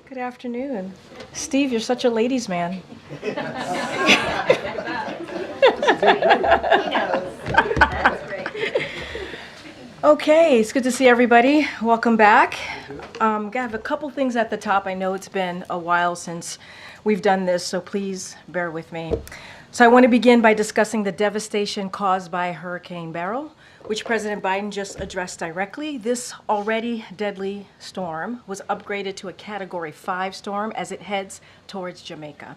Good afternoon. Steve, you're such a ladies' man. He knows. That's great. Okay, it's good to see everybody. Welcome back. I have a couple things at the top. I know it's been a while since we've done this, so please bear with me. So I want to begin by discussing the devastation caused by Hurricane Beryl, which President Biden just addressed directly. This already deadly storm was upgraded to a Category 5 storm as it heads towards Jamaica.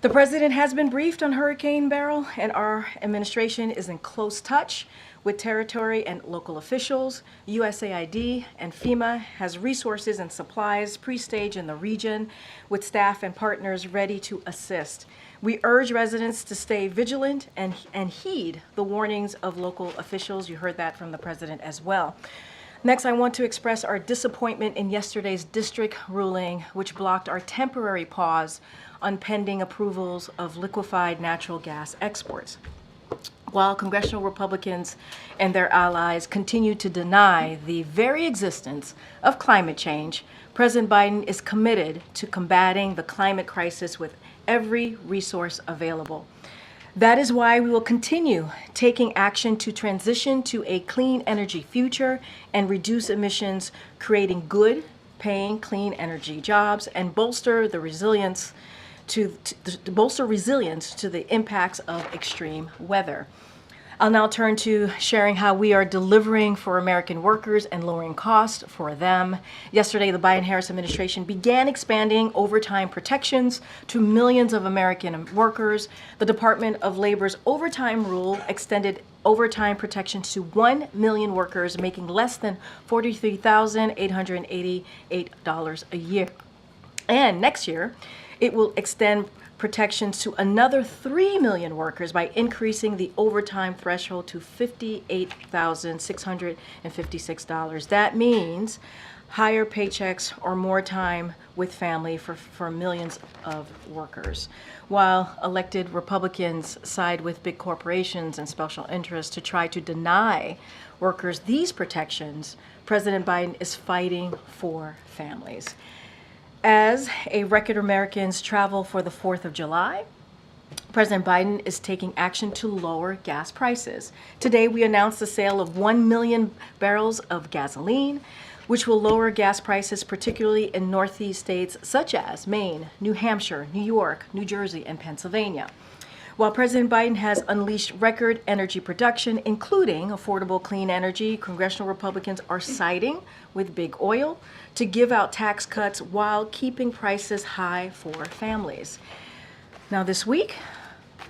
The president has been briefed on Hurricane Beryl, and our administration is in close touch with territory and local officials. USAID and FEMA has resources and supplies pre-staged in the region with staff and partners ready to assist. We urge residents to stay vigilant and heed the warnings of local officials. You heard that from the president as well. Next, I want to express our disappointment in yesterday's district ruling, which blocked our temporary pause on pending approvals of liquefied natural gas exports. While congressional Republicans and their allies continue to deny the very existence of climate change, President Biden is committed to combating the climate crisis with every resource available. That is why we will continue taking action to transition to a clean energy future and reduce emissions, creating good, paying clean energy jobs, and bolster resilience to the impacts of extreme weather. I'll now turn to sharing how we are delivering for American workers and lowering costs for them. Yesterday, the Biden-Harris administration began expanding overtime protections to millions of American workers. The Department of Labor's overtime rule extended overtime protections to 1 million workers making less than $43,888 a year. And next year, it will extend protections to another 3 million workers by increasing the overtime threshold to $58,656. That means higher paychecks or more time with family for millions of workers. While elected Republicans side with big corporations and special interests to try to deny workers these protections, President Biden is fighting for families. As a record Americans travel for the 4th of July, President Biden is taking action to lower gas prices. Today, we announced the sale of 1 million barrels of gasoline, which will lower gas prices, particularly in Northeast states such as Maine, New Hampshire, New York, New Jersey, and Pennsylvania. While President Biden has unleashed record energy production, including affordable clean energy, congressional Republicans are siding with big oil to give out tax cuts while keeping prices high for families. Now this week,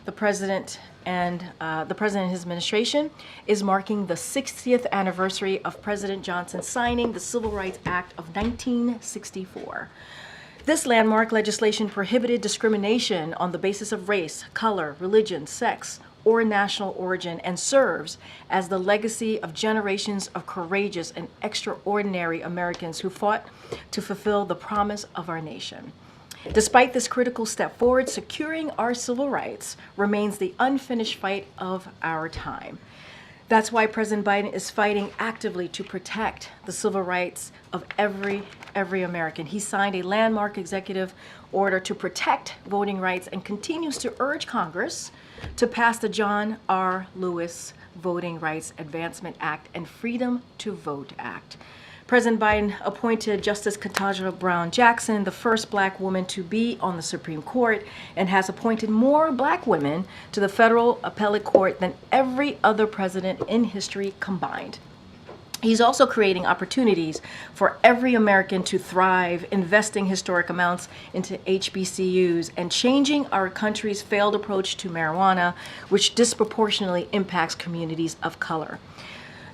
the president and his administration is marking the 60th anniversary of President Johnson signing the Civil Rights Act of 1964. This landmark legislation prohibited discrimination on the basis of race, color, religion, sex, or national origin, and serves as the legacy of generations of courageous and extraordinary Americans who fought to fulfill the promise of our nation. Despite this critical step forward, securing our civil rights remains the unfinished fight of our time. That's why President Biden is fighting actively to protect the civil rights of every American. He signed a landmark executive order to protect voting rights and continues to urge Congress to pass the John R. Lewis Voting Rights Advancement Act and Freedom to Vote Act. President Biden appointed Justice Ketanji Brown Jackson, the first Black woman to be on the Supreme Court, and has appointed more Black women to the federal appellate court than every other president in history combined. He's also creating opportunities for every American to thrive, investing historic amounts into HBCUs, and changing our country's failed approach to marijuana, which disproportionately impacts communities of color.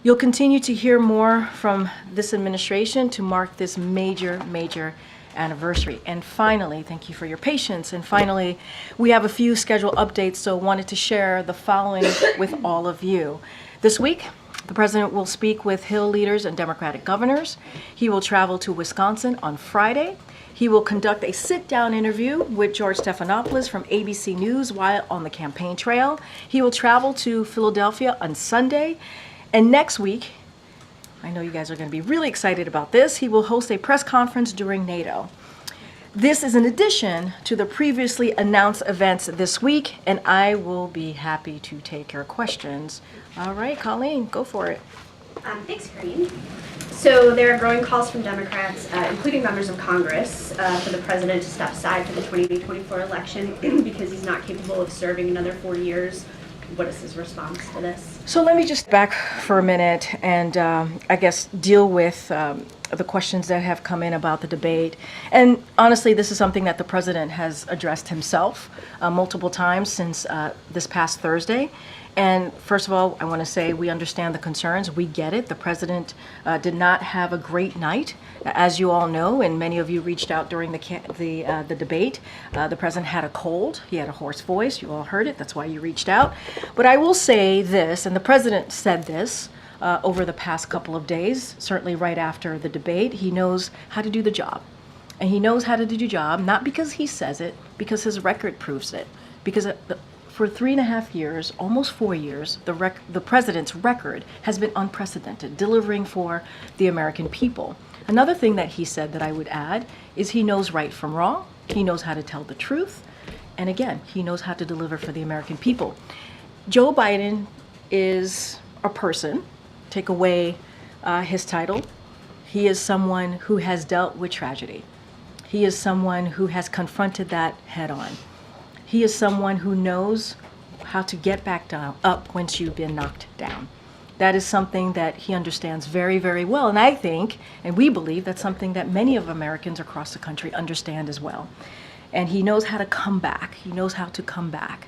You'll continue to hear more from this administration to mark this major anniversary. And finally, thank you for your patience. And finally, we have a few schedule updates, so wanted to share the following with all of you. This week, the president will speak with Hill leaders and Democratic governors. He will travel to Wisconsin on Friday. He will conduct a sit-down interview with George Stephanopoulos from ABC News while on the campaign trail. He will travel to Philadelphia on Sunday. And next week, I know you guys are going to be really excited about this, he will host a press conference during NATO. This is in addition to the previously announced events this week, and I will be happy to take your questions. All right, Colleen, go for it. Thanks, Karine. So there are growing calls from Democrats, including members of Congress, for the president to step aside for the 2024 election because he's not capable of serving another 4 years. What is his response to this? So let me just back for a minute and I guess deal with the questions that have come in about the debate. And honestly, this is something that the president has addressed himself multiple times since this past Thursday. And first of all, I want to say we understand the concerns. We get it. The president did not have a great night, as you all know, and many of you reached out during the debate. The president had a cold. He had a hoarse voice. You all heard it. That's why you reached out. But I will say this, and the president said this over the past couple of days, certainly right after the debate. He knows how to do the job. And he knows how to do the job, not because he says it, because his record proves it. Because for 3.5 years, almost 4 years, the president's record has been unprecedented, delivering for the American people. Another thing that he said that I would add is he knows right from wrong. He knows how to tell the truth. And again, he knows how to deliver for the American people. Joe Biden is a person. Take away his title. He is someone who has dealt with tragedy. He is someone who has confronted that head on. He is someone who knows how to get back up once you've been knocked down. That is something that he understands very, very well. And I think, and we believe, that's something that many of Americans across the country understand as well. And he knows how to come back. He knows how to come back.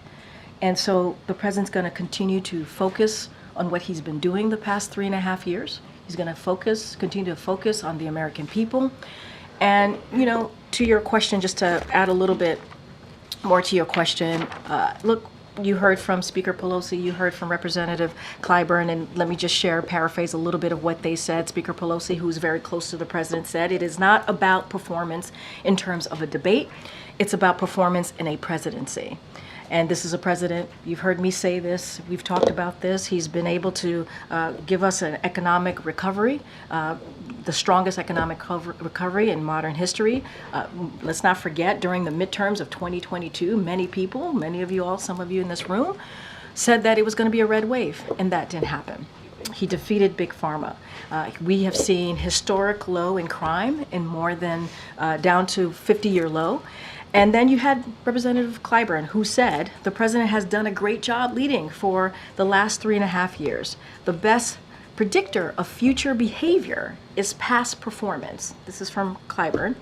And so the president's going to continue to focus on what he's been doing the past 3.5 years. He's going to continue to focus on the American people. And, to your question, just to add a little bit more to your question, look, you heard from Speaker Pelosi, you heard from Representative Clyburn, and let me just paraphrase a little bit of what they said. Speaker Pelosi, who's very close to the president, said it is not about performance in terms of a debate, it's about performance in a presidency. And this is a president, you've heard me say this, we've talked about this, he's been able to give us an economic recovery, the strongest economic recovery in modern history. Let's not forget, during the midterms of 2022, many of you all, some of you in this room, said that it was going to be a red wave, and that didn't happen. He defeated Big Pharma. We have seen historic low in crime, in more than down to 50-year low. And then you had Representative Clyburn, who said the president has done a great job leading for the last 3.5 years. The best predictor of future behavior is past performance. This is from Clyburn.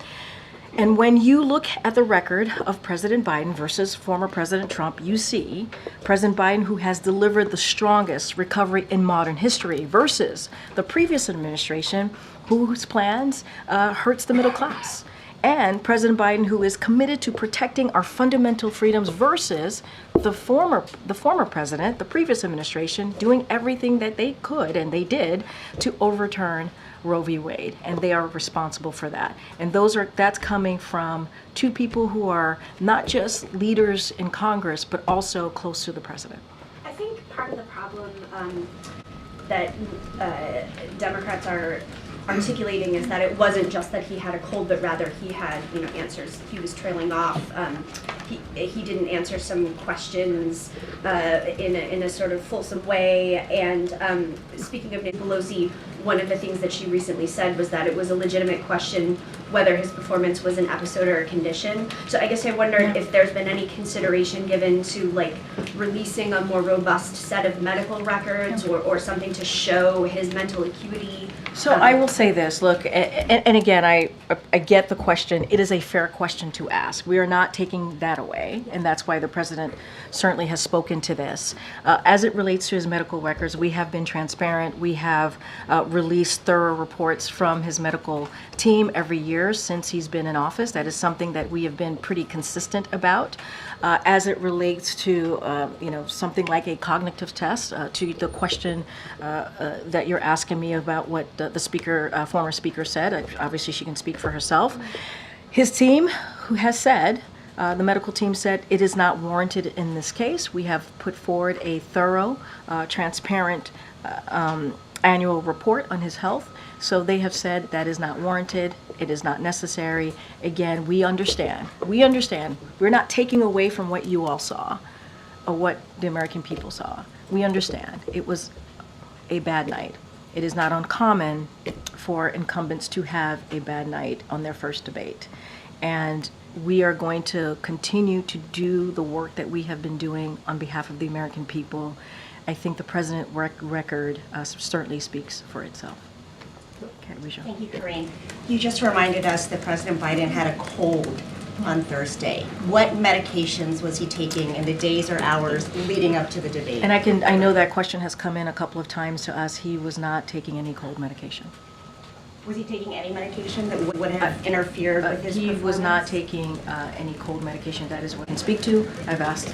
And when you look at the record of President Biden versus former President Trump, you see President Biden, who has delivered the strongest recovery in modern history, versus the previous administration, whose plans hurts the middle class. And President Biden, who is committed to protecting our fundamental freedoms, versus the former president, the previous administration, doing everything that they could, and they did, to overturn Roe v. Wade. And they are responsible for that. And that's coming from two people who are not just leaders in Congress, but also close to the president. I think part of the problem that Democrats are articulating is that it wasn't just that he had a cold, but rather he had, answers. He was trailing off. He didn't answer some questions in a sort of fulsome way. And speaking of Nancy Pelosi, one of the things that she recently said was that it was a legitimate question whether his performance was an episode or a condition. So I guess I wondered if there's been any consideration given to releasing a more robust set of medical records or something to show his mental acuity. So I will say this, look, and again, I get the question. It is a fair question to ask. We are not taking that away, and that's why the president certainly has spoken to this. As it relates to his medical records, we have been transparent. We have released thorough reports from his medical team every year since he's been in office. That is something that we have been pretty consistent about. As it relates to, something like a cognitive test, to the question that you're asking me about what the speaker, former speaker said. Obviously, she can speak for herself. His team, who has said, the medical team said it is not warranted in this case. We have put forward a thorough, transparent annual report on his health So they have said that is not warranted, it is not necessary. Again, we understand. We understand. We're not taking away from what you all saw or what the American people saw. We understand. It was a bad night. It is not uncommon for incumbents to have a bad night on their first debate. And we are going to continue to do the work that we have been doing on behalf of the American people. I think the president record certainly speaks for itself. Okay, Risha. Thank you, Corinne. You just reminded us that President Biden had a cold on Thursday. What medications was he taking in the days or hours leading up to the debate? And I know that question has come in a couple of times to us. He was not taking any cold medication. Was he taking any medication that would have interfered with his He performance? was not taking any cold medication. That is what I can speak to. I've asked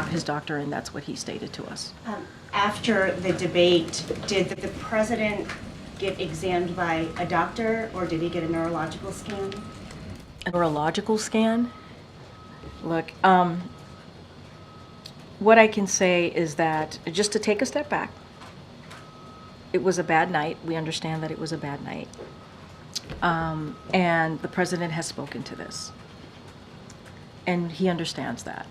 his doctor, and that's what he stated to us. After the debate, did the president get examined by a doctor, or did he get a neurological scan? A neurological scan? Look, what I can say is that, just to take a step back, it was a bad night. We understand that it was a bad night. And the president has spoken to this. And he understands that.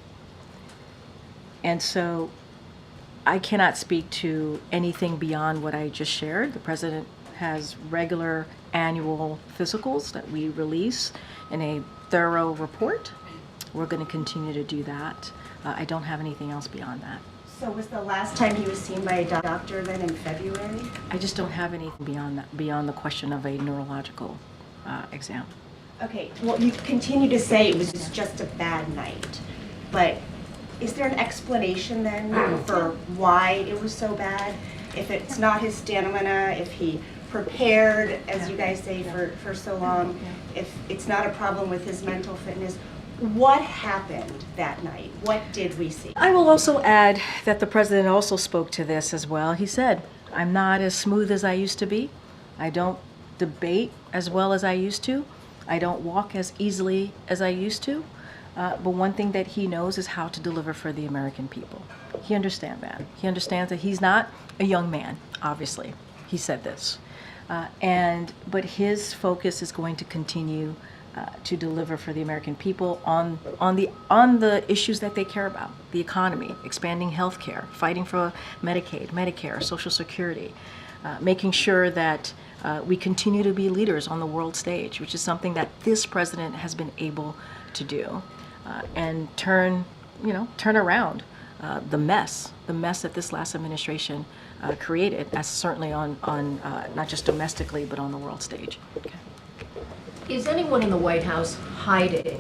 And so I cannot speak to anything beyond what I just shared. The president has regular annual physicals that we release in a thorough report. We're going to continue to do that. I don't have anything else beyond that. So was the last time he was seen by a doctor then in February? I just don't have anything beyond that, beyond the question of a neurological exam. Okay, well, you continue to say it was just a bad night, but is there an explanation then for why it was so bad? If it's not his stamina, if he prepared, as you guys say, for so long, if it's not a problem with his mental fitness, what happened that night? What did we see? I will also add that the president also spoke to this as well. He said, I'm not as smooth as I used to be. I don't debate as well as I used to. I don't walk as easily as I used to. But one thing that he knows is how to deliver for the American people. He understands that. He understands that he's not a young man, obviously. He said this. But his focus is going to continue to deliver for the American people on the issues that they care about: the economy, expanding health care, fighting for Medicaid, Medicare, Social Security, making sure that we continue to be leaders on the world stage, which is something that this president has been able to do, and turn around the mess that this last administration created, as certainly on not just domestically but on the world stage. Okay. Is anyone in the White House hiding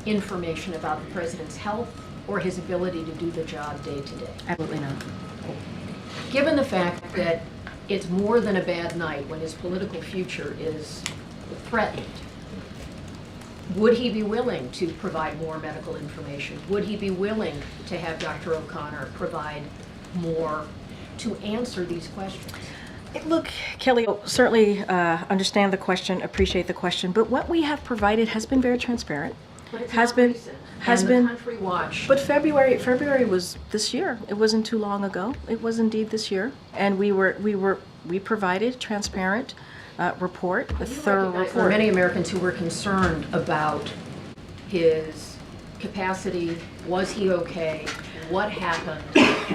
information about the president's health or his ability to do the job day to day? Absolutely not. Given the fact that it's more than a bad night when his political future is threatened, would he be willing to provide more medical information? Would he be willing to have Dr. O'Connor provide more to answer these questions? Look, Kelly, certainly understand the question, appreciate the question, but what we have provided has been very transparent. But it's Has not been- recent. has and been- the country watch. But February was this year. It wasn't too long ago. It was indeed this year, and we provided transparent report, a thorough There were report. many Americans who were concerned about his capacity. Was he okay? What happened?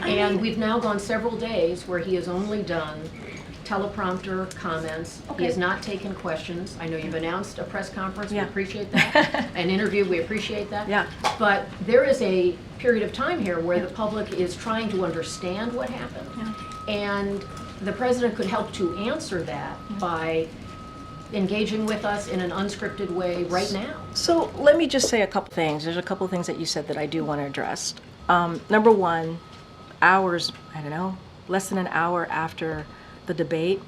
And we've now gone several days where he has only done teleprompter comments. He has not taken questions. I know you've announced a press conference. We Yeah. appreciate that. An interview. We appreciate that. Yeah. But there is a period of time here where the public is trying to understand what happened. And the president could help to answer that by engaging with us in an unscripted way right now. So let me just say a couple things. There's a couple things that you said that I do want to address. Number one, less than an hour after the debate,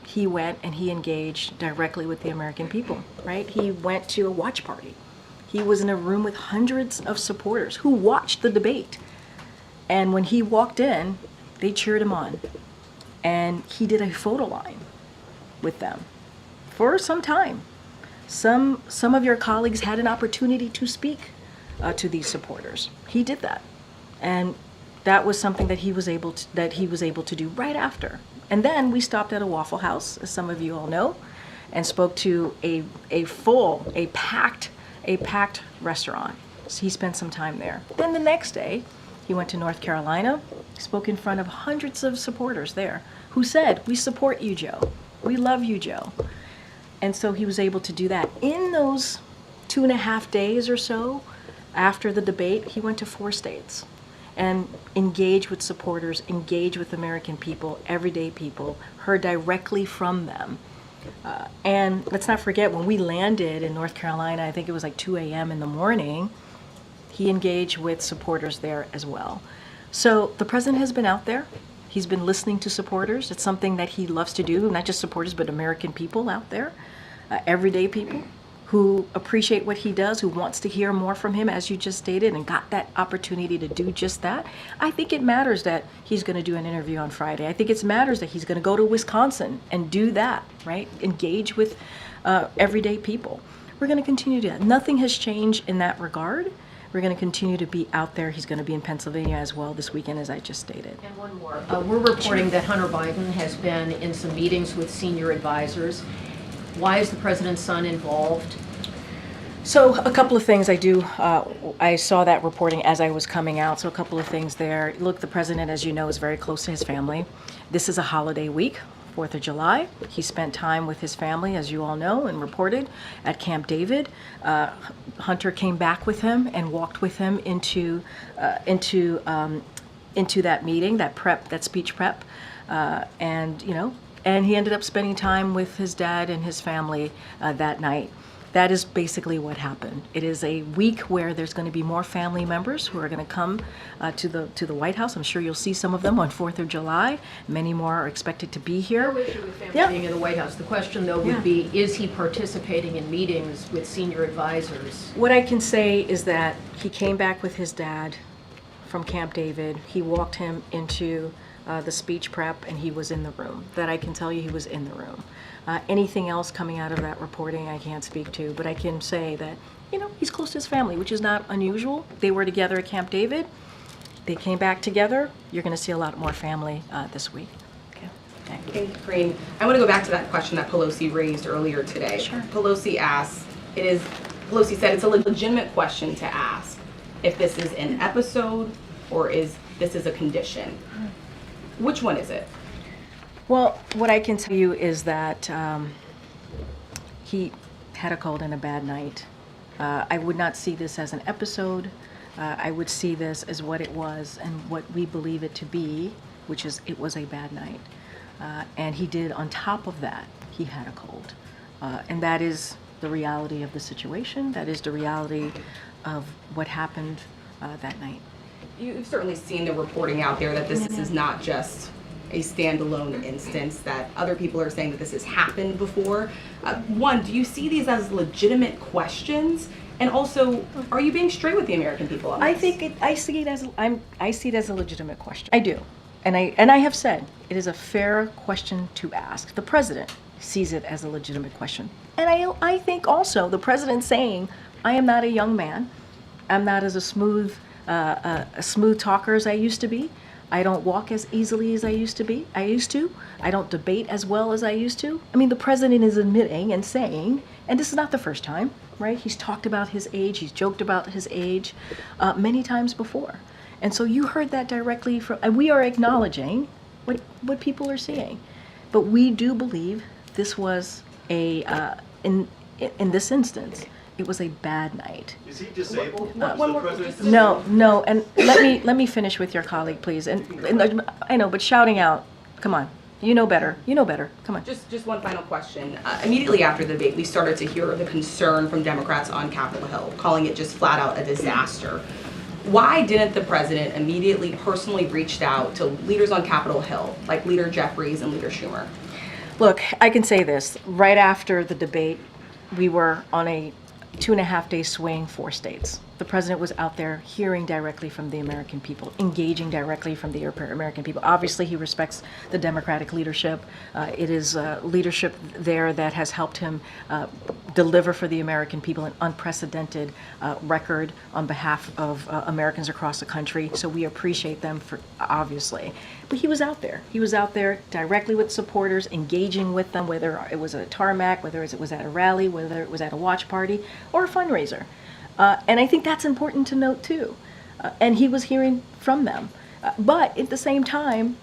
he went and he engaged directly with the American people, right? He went to a watch party. He was in a room with hundreds of supporters who watched the debate. And when he walked in, they cheered him on. And he did a photo line with them for some time. Some of your colleagues had an opportunity to speak to these supporters. He did that. And that was something that he was able to do right after. And then we stopped at a Waffle House, as some of you all know, and spoke to a packed restaurant. So he spent some time there. Then the next day, he went to North Carolina, spoke in front of hundreds of supporters there who said, "We support you, Joe. We love you, Joe." And so he was able to do that. In those 2.5 days or so after the debate, he went to 4 states and engaged with supporters, engaged with American people, everyday people, heard directly from them. And let's not forget, when we landed in North Carolina, I think it was like 2 a.m. in the morning, he engaged with supporters there as well. So the president has been out there. He's been listening to supporters. It's something that he loves to do, not just supporters, but American people out there, everyday people who appreciate what he does, who wants to hear more from him, as you just stated, and got that opportunity to do just that. I think it matters that he's going to do an interview on Friday. I think it matters that he's going to go to Wisconsin and do that, right? Engage with everyday people. We're going to continue to do that. Nothing has changed in that regard. We're going to continue to be out there. He's going to be in Pennsylvania as well this weekend, as I just stated. And one more. We're reporting that Hunter Biden has been in some meetings with senior advisors. Why is the president's son involved? So a couple of things I saw that reporting as I was coming out. So a couple of things there. Look, the president, as you know, is very close to his family. This is a holiday week, 4th of July. He spent time with his family, as you all know, and reported at Camp David. Hunter came back with him and walked with him into that meeting, that speech prep, and he ended up spending time with his dad and his family that night. That is basically what happened. It is a week where there's going to be more family members who are going to come to the White House. I'm sure you'll see some of them on 4th of July. Many more are expected to be here. No issue with family being in the White House. The question, though, would be, is he participating in meetings with senior advisors? What I can say is that he came back with his dad from Camp David. He walked him into the speech prep, and he was in the room. That I can tell you, he was in the room. Anything else coming out of that reporting I can't speak to, but I can say that, he's close to his family, which is not unusual. They were together at Camp David. They came back together. You're going to see a lot more family this week. Okay. Thank you. Thank you, Corinne. I want to go back to that question that Pelosi raised earlier today. Sure. Pelosi said it's a legitimate question to ask if this is an episode or is this is a condition. Which one is it? Well, what I can tell you is that he had a cold and a bad night. I would not see this as an episode. I would see this as what it was and what we believe it to be, which is it was a bad night. And he did, on top of that, he had a cold. And that is the reality of the situation. That is the reality of what happened that night. You've certainly seen the reporting out there that this is not just a standalone instance, that other people are saying that this has happened before. One, do you see these as legitimate questions? And also, are you being straight with the American people on this? I see it as a legitimate question. I do. And I have said it is a fair question to ask. The president sees it as a legitimate question. And I think also the president saying, I am not a young man. I'm not as a smooth talker as I used to be. I don't walk as easily as I used to. I don't debate as well as I used to. I mean, the president is admitting and saying, and this is not the first time, right? He's talked about his age. He's joked about his age many times before. And so you heard that directly from, and we are acknowledging what people are seeing. But we do believe this was in this instance, it was a bad night. Is he disabled? Is one the more- president No, and let me finish with your colleague, please. And I know, but shouting out, come on, you know better, come on. Just one final question. Immediately after the debate, we started to hear the concern from Democrats on Capitol Hill, calling it just flat out a disaster. Why didn't the president immediately personally reach out to leaders on Capitol Hill, like Leader Jeffries and Leader Schumer? Look, I can say this. Right after the debate, we were on a 2.5 day swing, 4 states. the president was out there hearing directly from the American people, engaging directly from the American people. Obviously, he respects the Democratic leadership. It is leadership there that has helped him deliver for the American people an unprecedented record on behalf of Americans across the country. So we appreciate them for obviously. But he was out there. He was out there directly with supporters, engaging with them, whether it was at a tarmac, whether it was at a rally, whether it was at a watch party or a fundraiser. And I think that's important to note too. And he was hearing from them. But at the same time,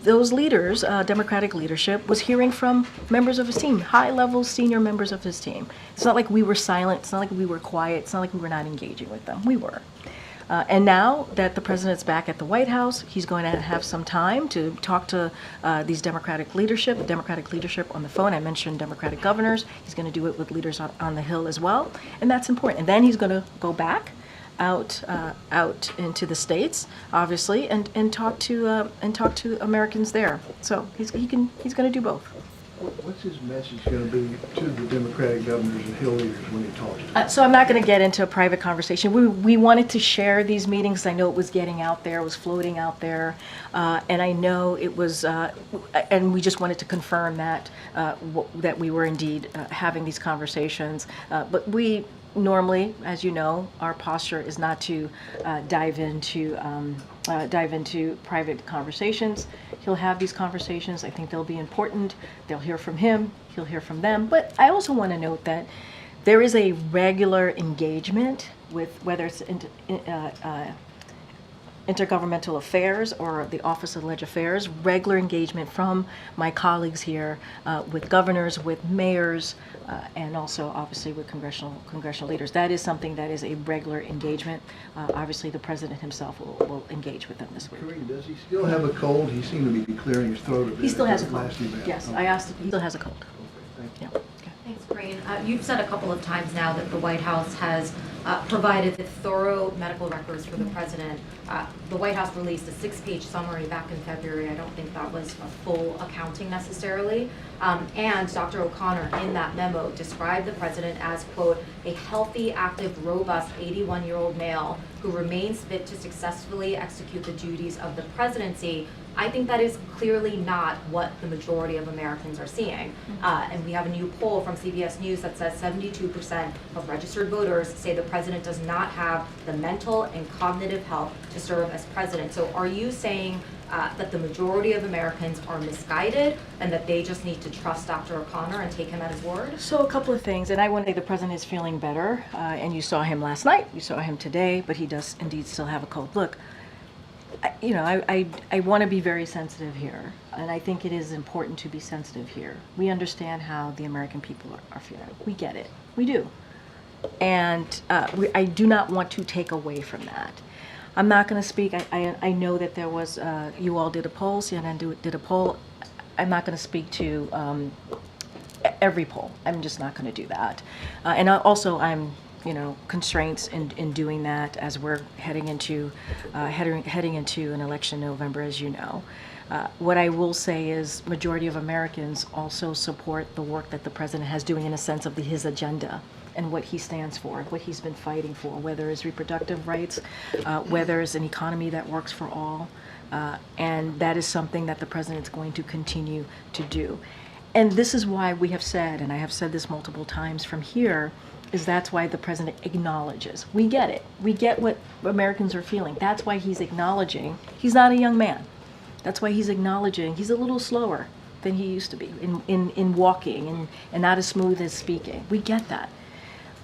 those leaders, Democratic leadership, was hearing from members of his team, high-level senior members of his team. It's not like we were silent. It's not like we were quiet. It's not like we were not engaging with them. We were. And now that the president's back at the White House, he's going to have some time to talk to these Democratic leadership on the phone. I mentioned Democratic governors. He's going to do it with leaders on the Hill as well. And that's important. And then he's going to go back out into the states, obviously, and talk to Americans there. So he's going to do both. What's his message going to be to the Democratic governors and Hill leaders when he talks to them? So I'm not going to get into a private conversation. We wanted to share these meetings. I know it was getting out there, it was floating out there, and I know it was, and we just wanted to confirm that that we were indeed having these conversations. But we normally, as you know, our posture is not to dive into private conversations. He'll have these conversations. I think they'll be important. They'll hear from him. He'll hear from them. But I also want to note that there is a regular engagement with whether it's Intergovernmental Affairs or the Office of Legislative Affairs, regular engagement from my colleagues here with governors, with mayors, and also obviously with congressional leaders. That is something that is a regular engagement. Obviously, the president himself will engage with them this week. Kareem, does he still have a cold? He seemed to be clearing his throat a bit. He still has a at the cold. last event. Yes, Okay. I asked him. He still has a cold. Okay, thank you. Yeah. Okay. Thanks, Corinne. You've said a couple of times now that the White House has provided thorough medical records for the president. The White House released a 6-page summary back in February. I don't think that was a full accounting necessarily. And Dr. O'Connor in that memo described the president as, quote, a healthy, active, robust 81-year-old male who remains fit to successfully execute the duties of the presidency. I think that is clearly not what the majority of Americans are seeing. And we have a new poll from CBS News that says 72% of registered voters say the president does not have the mental and cognitive health to serve as president. So are you saying that the majority of Americans are misguided and that they just need to trust Dr. O'Connor and take him at his word? So a couple of things, and I want to say the president is feeling better, and you saw him last night, you saw him today, but he does indeed still have a cold. Look, I want to be very sensitive here, and I think it is important to be sensitive here. We understand how the American people are feeling. We get it. We do. And I do not want to take away from that. I'm not going to speak. I know that there was, you all did a poll, CNN did a poll. I'm not going to speak to every poll. I'm just not going to do that. And also, I'm constraints in doing that as we're heading into an election in November, as you know. What I will say is majority of Americans also support the work that the president has doing in a sense of his agenda and what he stands for, what he's been fighting for, whether it's reproductive rights, whether it's an economy that works for all. And that is something that the president is going to continue to do. And this is why we have said, and I have said this multiple times from here, is that's why the president acknowledges. We get it. We get what Americans are feeling. That's why he's acknowledging. He's not a young man. That's why he's acknowledging. He's a little slower than he used to be in walking and not as smooth as speaking. We get that.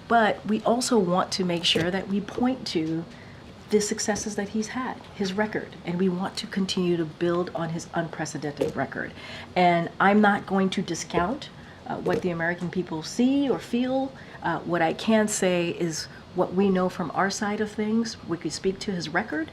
But we also want to make sure that we point to the successes that he's had, his record, and we want to continue to build on his unprecedented record. And I'm not going to discount what the American people see or feel. What I can say is what we know from our side of things. We could speak to his record,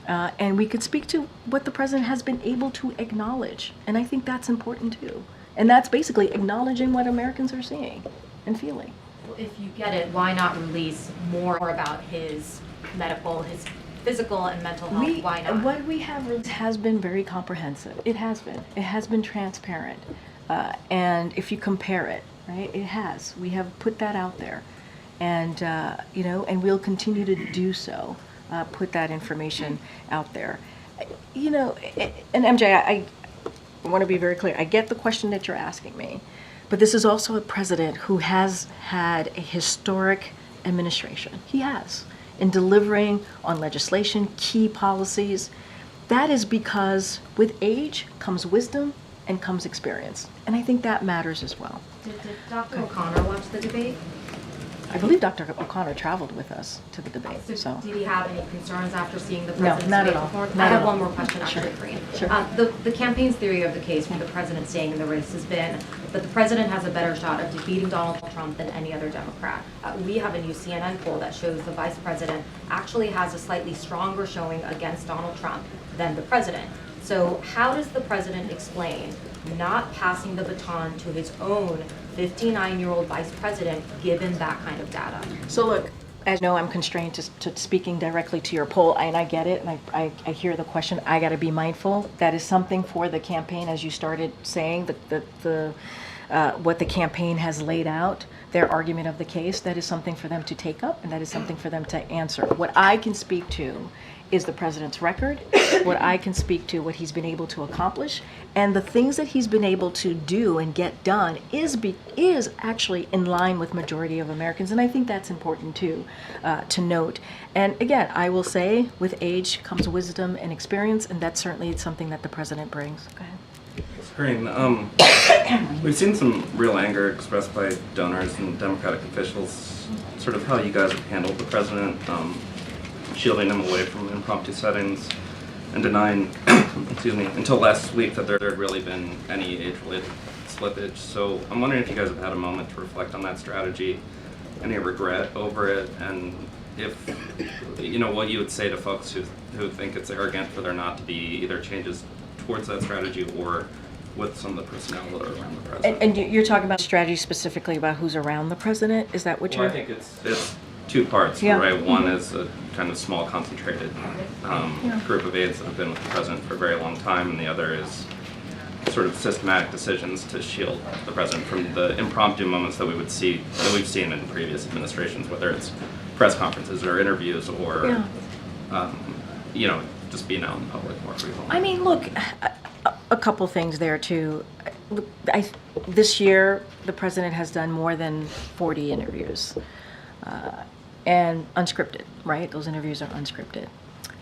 and we could speak to what the president has been able to acknowledge. And I think that's important too. And that's basically acknowledging what Americans are seeing and feeling. If you get it, why not release more about his medical, his physical and mental health? Why not? What we have released has been very comprehensive. It has been. It has been transparent. And if you compare it, right, it has. We have put that out there. And, and we'll continue to do so, put that information out there. And MJ, I want to be very clear. I get the question that you're asking me, but this is also a president who has had a historic administration. He has, in delivering on legislation, key policies. That is because with age comes wisdom and comes experience. And I think that matters as well. Did Dr. O'Connor watch the debate? I believe Dr. O'Connor traveled with us to the debate, so. Did he have any concerns after seeing the No, president's not at debate all. performance? Not I at have all. one more question actually for you. Sure. The campaign's theory of the case for the president staying in the race has been that the president has a better shot of defeating Donald Trump than any other Democrat. We have a new CNN poll that shows the vice president actually has a slightly stronger showing against Donald Trump than the president. So how does the president explain not passing the baton to his own 59-year-old vice president given that kind of data? So look, as you know, I'm constrained to speaking directly to your poll, and I get it, and I hear the question. I got to be mindful. That is something for the campaign, as you started saying, what the campaign has laid out, their argument of the case. That is something for them to take up, and that is something for them to answer. What I can speak to is the president's record, what I can speak to, what he's been able to accomplish, and the things that he's been able to do and get done is actually in line with majority of Americans, and I think that's important too, to note. And again, I will say, with age comes wisdom and experience, and that's certainly something that the president brings. Go ahead. Karine, we've seen some real anger expressed by donors and Democratic officials, sort of how you guys have handled the president, shielding him away from impromptu settings and denying, excuse me, until last week that there had really been any age-related slippage. So I'm wondering if you guys have had a moment to reflect on that strategy, any regret over it, and if, what you would say to folks who think it's arrogant for there not to be either changes towards that strategy or with some of the personnel that are around the president. And you're talking about strategy specifically about who's around the president? Is that what Well, you're? I think it's two parts, Yeah. right? One is a kind of small, concentrated group of aides that have been with the president for a very long time, and the other is sort of systematic decisions to shield the president from the impromptu moments that we've seen in previous administrations, whether it's press conferences or interviews or, just being out in public more frequently. I mean, look, a couple things there too. This year, the president has done more than 40 interviews. And unscripted, right? Those interviews are unscripted.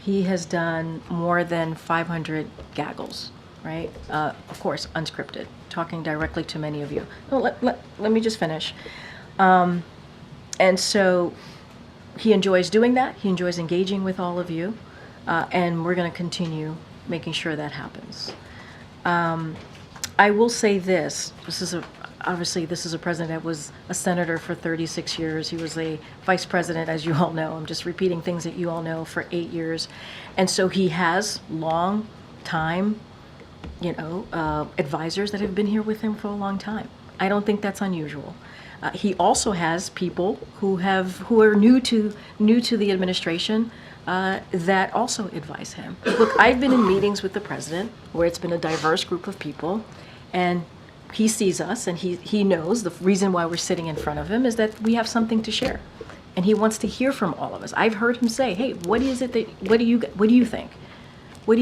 He has done more than 500 gaggles, right? Of course, unscripted, talking directly to many of you. Well, let me just finish. And so he enjoys doing that. He enjoys engaging with all of you. And we're going to continue making sure that happens. I will say this. Obviously, this is a president that was a senator for 36 years. He was a vice president, as you all know. I'm just repeating things that you all know, for 8 years. And so he has long time, advisors that have been here with him for a long time. I don't think that's unusual. He also has people who are new to the administration that also advise him. Look, I've been in meetings with the president where it's been a diverse group of people, and he sees us, and he knows the reason why we're sitting in front of him is that we have something to share, and he wants to hear from all of us. I've heard him say, "Hey, what do you think? What do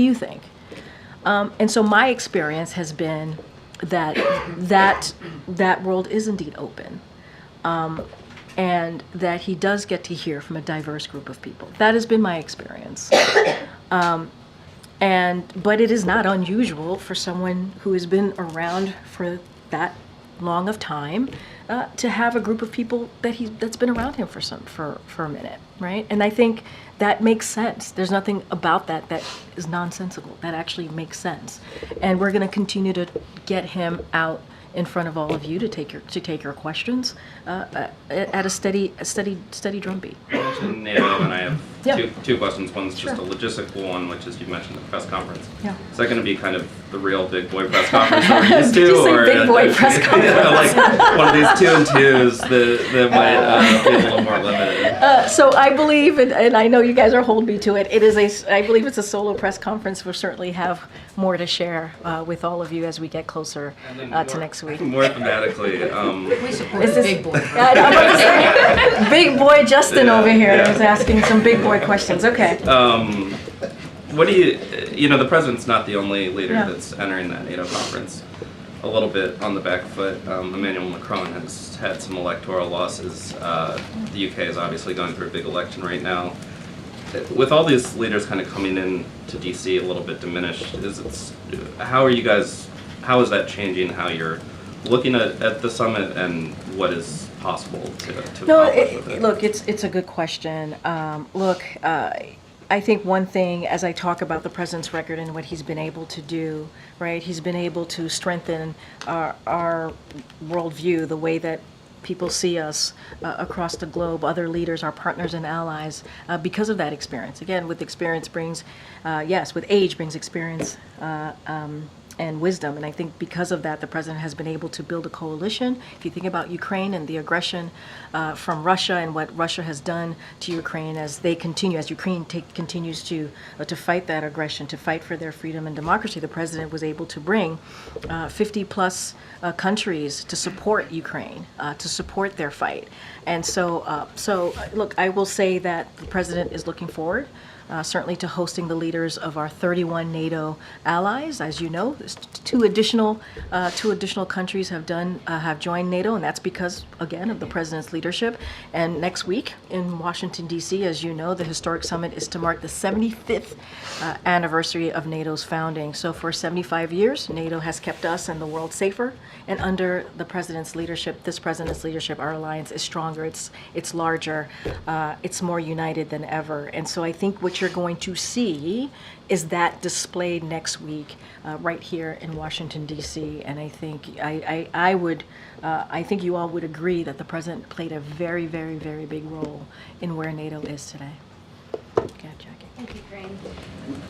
you think?" And so my experience has been that world is indeed open, and that he does get to hear from a diverse group of people. That has been my experience. But it is not unusual for someone who has been around for that long of time to have a group of people that's been around him for a minute, right? And I think that makes sense. There's nothing about that is nonsensical. That actually makes sense. And we're going to continue to get him out in front of all of you to take your questions at a steady drumbeat. You mentioned NATO, and I have Yeah. two questions. One's Sure. just a logistical one, which is you mentioned the press conference. Yeah. Is that going to be kind of the real big boy press conference that we're used to? Did you say or big boy press conference? like one of these 2-and-2s that might be a little more limited. So I believe, and I know you guys are hold me to it. I believe it's a solo press conference. We'll certainly have more to share with all of you as we get closer to next week. More thematically, We support Is the this- big boy. I'm about to say, Big boy Justin Yeah, over here yeah. is asking some big boy questions. Okay. What do you know, the president's not the only leader Yeah. that's entering that NATO conference a little bit on the back foot. Emmanuel Macron has had some electoral losses. The UK is obviously going through a big election right now. With all these leaders kind of coming in to DC a little bit diminished, how is that changing how you're looking at the summit and what is possible to No, accomplish with it? look, it's a good question. I think one thing, as I talk about the president's record and what he's been able to do, right? He's been able to strengthen our worldview, the way that people see us across the globe, other leaders, our partners and allies, because of that experience. Again, with experience brings, with age brings experience and wisdom. And I think because of that, the president has been able to build a coalition. If you think about Ukraine and the aggression from Russia and what Russia has done to Ukraine as Ukraine continues to fight that aggression, to fight for their freedom and democracy, the president was able to bring 50 plus countries to support Ukraine, to support their fight. And so, look, I will say that the president is looking forward certainly to hosting the leaders of our 31 NATO allies. As you know, two additional countries have joined NATO, and that's because, again, of the president's leadership. And next week in Washington, D.C., as you know, the historic summit is to mark the 75th anniversary of NATO's founding. So for 75 years, NATO has kept us and the world safer. And under the president's leadership, our alliance is stronger, it's larger, it's more united than ever. And so I think what you're going to see is that displayed next week right here in Washington, D.C. And I think I think you all would agree that the president played a very, very, very big role in where NATO is today. Okay, Jackie. Thank you, Corinne.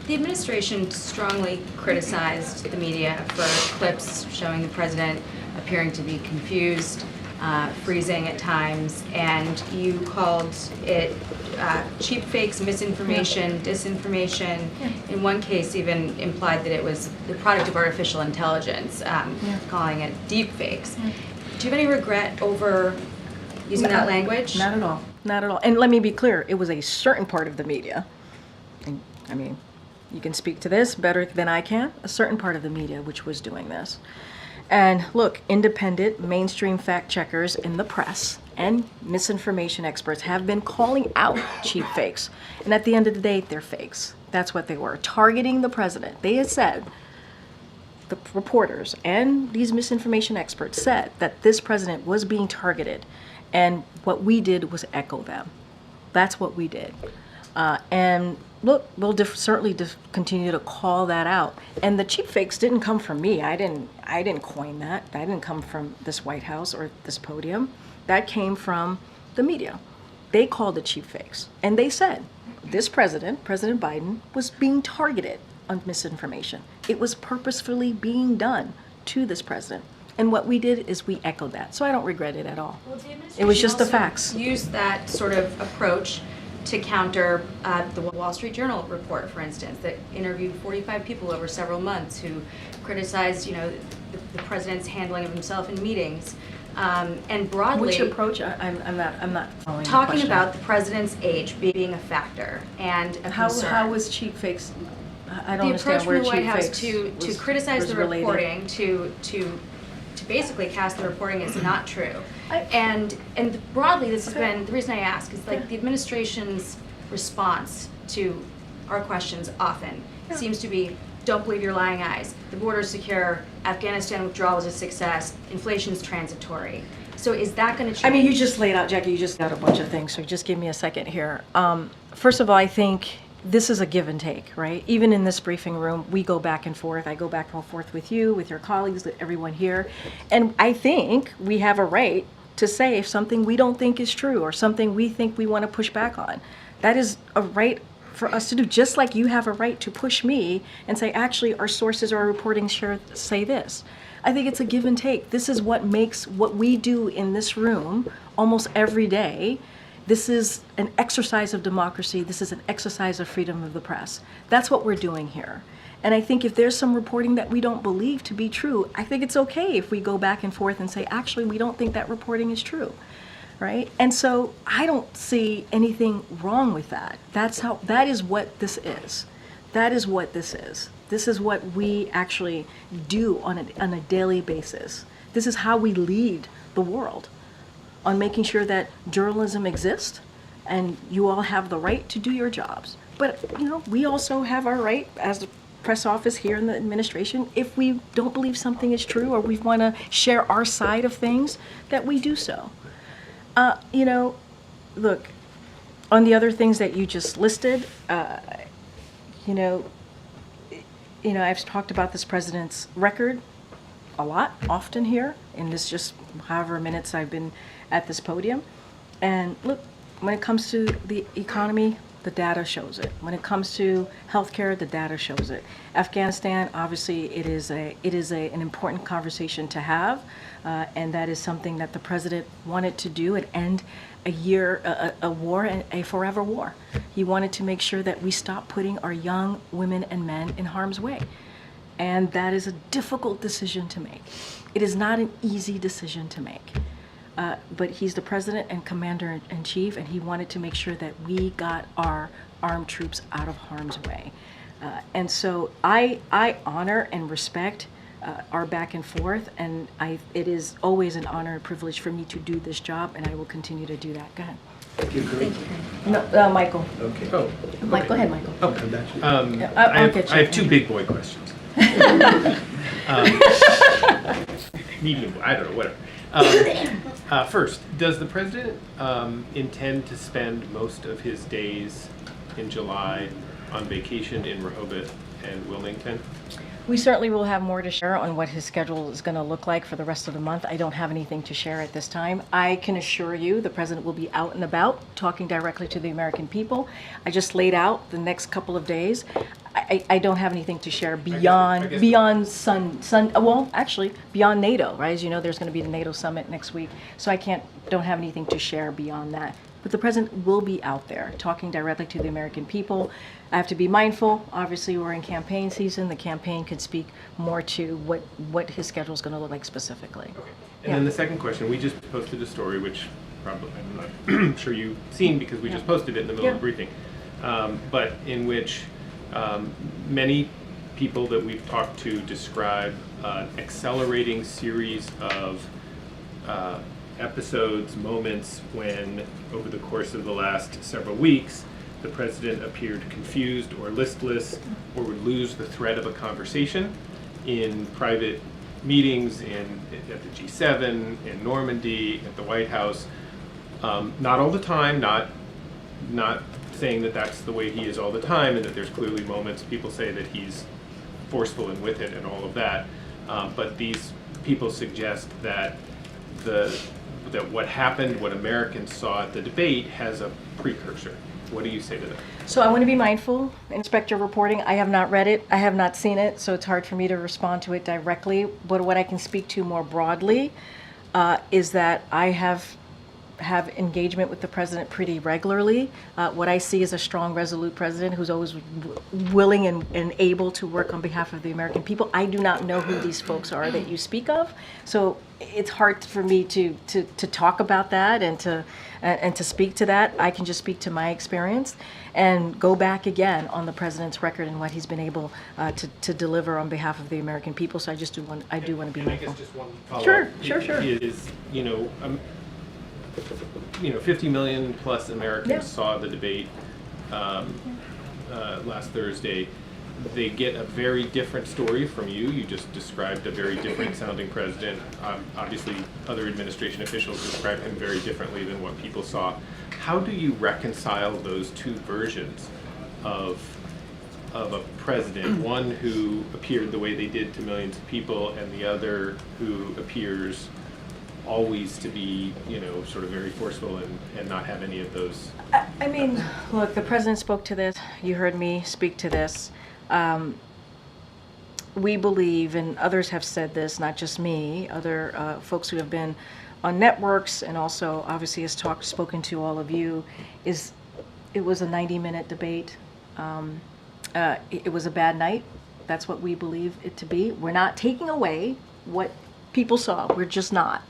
The administration strongly criticized the media for clips showing the president appearing to be confused, freezing at times, and you called it cheap fakes, misinformation, disinformation. In one case, even implied that it was the product of artificial intelligence, calling it deep fakes. Do you have any regret over using that language? Not at all. Not at all. And let me be clear, it was a certain part of the media. And, I mean, you can speak to this better than I can, a certain part of the media which was doing this. And look, independent mainstream fact checkers in the press and misinformation experts have been calling out cheap fakes. And at the end of the day, they're fakes. That's what they were, targeting the president. They had said, the reporters and these misinformation experts said that this president was being targeted. And what we did was echo them. That's what we did. And look, we'll certainly continue to call that out. And the cheap fakes didn't come from me. I didn't coin that. That didn't come from this White House or this podium. That came from the media. They called it cheap fakes. And they said this president, President Biden, was being targeted on misinformation. It was purposefully being done to this president. And what we did is we echoed that. So I don't regret it at all. Well, the It was administration just the also facts. Used that sort of approach to counter the Wall Street Journal report, for instance, that interviewed 45 people over several months who criticized, the president's handling of himself in meetings, and broadly. Which approach? I'm not following the Talking question. about the president's age being a factor and a concern. How was cheap fakes? I don't The understand approach where from the cheap White House fakes to was- criticize was the related. reporting, to basically cast the reporting as not true. And broadly, this has been, the reason I ask is like the administration's response to our questions often seems to be, don't believe your lying eyes, the border's secure, Afghanistan withdrawal was a success, inflation's transitory. So is that going to change? I mean, you just laid out, Jackie, you just got a bunch of things, so just give me a second here. First of all, I think this is a give and take, right? Even in this briefing room, we go back and forth. I go back and forth with you, with your colleagues, with everyone here. And I think we have a right to say if something we don't think is true or something we think we want to push back on. That is a right for us to do, just like you have a right to push me and say, actually, our sources or our reporting say this. I think it's a give and take. This is what makes what we do in this room almost every day. This is an exercise of democracy. This is an exercise of freedom of the press. That's what we're doing here. And I think if there's some reporting that we don't believe to be true, I think it's okay if we go back and forth and say, actually, we don't think that reporting is true. right? And so I don't see anything wrong with that. That is what this is. That is what this is. This is what we actually do on a daily basis. This is how we lead the world, on making sure that journalism exists and you all have the right to do your jobs. But, we also have our right as the press office here in the administration, if we don't believe something is true or we want to share our side of things, that we do so. Look, on the other things that you just listed, I've talked about this president's record a lot, often here, in this just however minutes I've been at this podium. And look, when it comes to the economy, the data shows it. When it comes to healthcare, the data shows it. Afghanistan, obviously, it is an important conversation to have, and that is something that the president wanted to do and end a war, and a forever war. He wanted to make sure that we stop putting our young women and men in harm's way. And that is a difficult decision to make. It is not an easy decision to make. But he's the president and commander-in-chief, and he wanted to make sure that we got our armed troops out of harm's way. And so I honor and respect our back and forth, and it is always an honor and privilege for me to do this job, and I will continue to do that. Go ahead. Thank you, Greg. No, Michael. Okay. Oh, Mike, go ahead, Michael. okay. That's it. I'll get you. I have two big boy questions. Medium, I don't know, whatever. First, does the president intend to spend most of his days in July on vacation in Rehoboth and Wilmington? We certainly will have more to share on what his schedule is going to look like for the rest of the month. I don't have anything to share at this time. I can assure you the president will be out and about talking directly to the American people. I just laid out the next couple of days. I don't have anything to share beyond beyond beyond NATO, right? As you know, there's going to be the NATO summit next week, so don't have anything to share beyond that. But the president will be out there talking directly to the American people. I have to be mindful. Obviously, we're in campaign season. The campaign could speak more to what his schedule is going to look like specifically. Okay. And then the second question, we just posted a story, which probably I'm not sure you've seen because we just posted it in the middle of the briefing, but in which many people that we've talked to describe an accelerating series of episodes, moments when, over the course of the last several weeks, the president appeared confused or listless or would lose the thread of a conversation in private meetings at the G7, in Normandy, at the White House. Not all the time, not saying that that's the way he is all the time and that there's clearly moments people say that he's forceful and with it and all of that. But these people suggest that that what happened, what Americans saw at the debate, has a precursor. What do you say to that? So I want to be mindful. Inspector reporting, I have not read it. I have not seen it, so it's hard for me to respond to it directly. But what I can speak to more broadly is that I have engagement with the president pretty regularly. What I see is a strong, resolute president who's always willing and able to work on behalf of the American people. I do not know who these folks are that you speak of, so it's hard for me to talk about that and to speak to that. I can just speak to my experience and go back again on the president's record and what he's been able to deliver on behalf of the American people. So I do want to be mindful. I guess just one follow-up. Sure. Is 50 million plus Americans saw the debate last Thursday. They get a very different story from you. You just described a very different sounding president. Obviously, other administration officials describe him very differently than what people saw. How do you reconcile those two versions of a president, one who appeared the way they did to millions of people and the other who appears always to be, sort of very forceful and not have any of those? I mean, look, the president spoke to this. You heard me speak to this. We believe, and others have said this, not just me, other folks who have been on networks and also obviously has spoken to all of you, it was a 90-minute debate. It was a bad night. That's what we believe it to be. We're not taking away what people saw. We're just not.